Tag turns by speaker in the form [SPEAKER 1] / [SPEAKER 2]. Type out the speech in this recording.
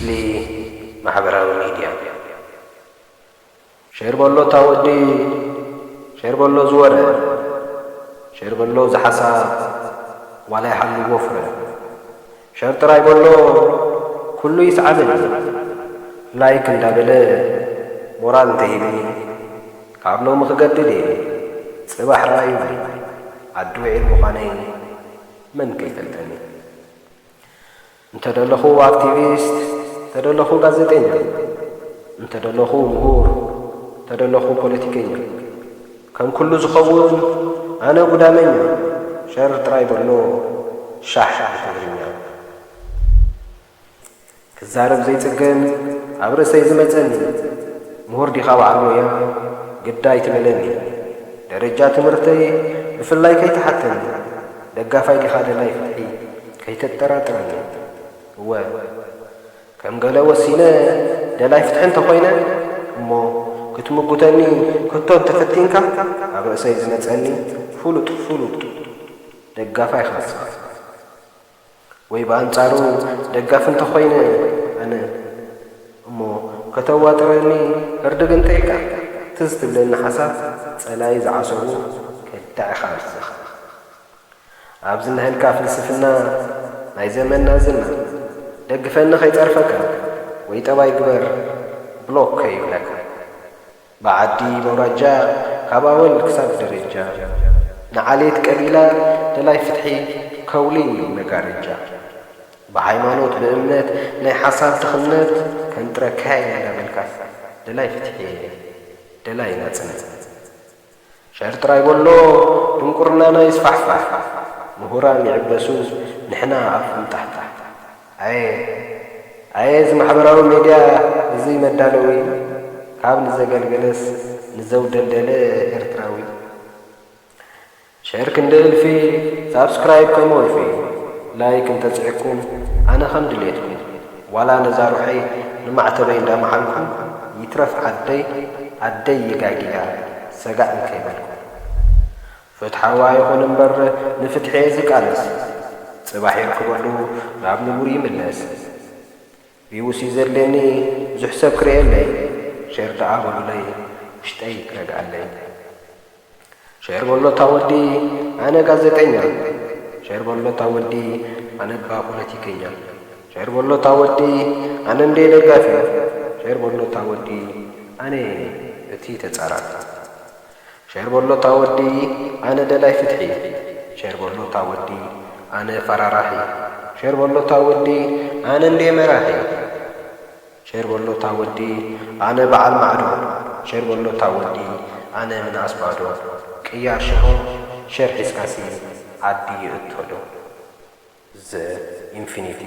[SPEAKER 1] ምስሊ ማሕበራዊ ሚድያ ሼር በሎ ታወዲ ሼር በሎ ዝወረ ሼር በሎ ዝሓሳብ ዋላ ይሓልዎ ፍረ ሼር ጥራይ በሎ ኩሉ ይስዓብን ላይክ እንዳበለ ሞራል እንተሂብኒ ካብ ሎሚ ክገድድ እየ ጽባሕ ራእዩ ዓዲ ውዒል ምዃነይ መን ከይፈልጠኒ እንተደለኹ አክቲቪስት ተደለኹ ጋዜጠኛ እንተደለኹ ምሁር ተደለኹ ፖለቲከኛ ከም ኩሉ ዝኸውን ኣነ ጉዳመኛ ሸር ጥራይ በሎ ሻሕ ትግርኛ ክዛረብ ዘይጽገም ኣብ ርእሰይ ዝመጸኒ ምሁር ዲኻ በዓል ሞያ ግዳይ ትበለኒ ደረጃ ትምህርተይ ብፍላይ ከይተሓተኒ ደጋፋይ ዲኻ ደላይ ፍትሒ ከይተጠራጥረኒ እወ ከም ገለ ወሲነ ደላይ ፍትሒ እንተኾይነ እሞ ክትምጉተኒ ክቶ ተፈቲንካ ኣብ ርእሰይ ዝመጸኒ ፍሉጥ ደጋፋይ ኻስኻ ወይ በኣንጻሩ ደጋፍ እንተኾይነ ኣነ እሞ ከተዋጥረኒ እርድግ እንተይካ ትዝ ትብለኒ ሓሳብ ጸላይ ዝዓሰቡ ከዳዕኻ ርስኻ ኣብዚ ንህልካ ፍልስፍና ናይ ዘመንና ዝና ደግፈኒ ኸይጸርፈካ ወይ ጠባይ ግበር ብሎክ ከይብለካ ብዓዲ መውራጃ ካብ ኣወል ክሳብ ደረጃ ንዓሌት ቀቢላ ደላይ ፍትሒ ከውሊ መጋረጃ ብሃይማኖት ብእምነት ናይ ሓሳብ ትኽነት ከንጥረካይ እንዳበልካ ደላይ ፍትሒ ደላይ ናጽነት ሸር ጥራይ በሎ ድንቁርናና ይስፋሕፋሕ ምሁራን ይዕበሱ ንሕና ኣፍ ንታሕታሕ ኣየ እዚ ማሕበራዊ ሚድያ እዚ መዳለዊ ካብ ንዘገልገለስ ንዘውደልደለ ኤርትራዊ ሸር ክንደ እልፊ ሳብስክራይብ ከመወልፊ ላይክ እንተጽዕኩም ኣነ ከም ድሌትኩም ዋላ ነዛሩሐይ ንማዕተበይ እንዳመሓልኩም ይትረፍ ዓደይ ይጋጊያ ሰጋእ እንከይበልኩም ፍትሓዋ ይኹን እምበር ንፍትሐ ዝቃለስ ጽባሕ ይርክበሉ ናብ ንቡር ይምለስ ቢውሲ ዘለኒ ብዙሕ ሰብ ክርእየለይ ሸር ደኣ በሉለይ ውሽጠይ ክረግኣለይ ሸር በሎ ታወዲ ኣነ ጋዜጠኛ ሸር በሎ ታወዲ ኣነ ባ ፖለቲከኛ ሸር በሎ ታወዲ ኣነ እንደ ደጋፊ ሸር በሎ ታወዲ ኣነ እቲ ተጻራሪ ሸር በሎ ታወዲ ኣነ ደላይ ፍትሒ ሸር በሎ ታወዲ ኣነ ፈራራሒ ሸር በሎ ታወዲ ኣነ እንደ መራሒ ሸር በሎ ታወዲ ኣነ በዓል ማዕዶ ሸር በሎ ታወዲ ኣነ ምናስ ባዶ ቅያር ሽሆ ሸር ሒዝካሲ ዓዲ ይእትወዶ ዘ ኢንፊኒቲ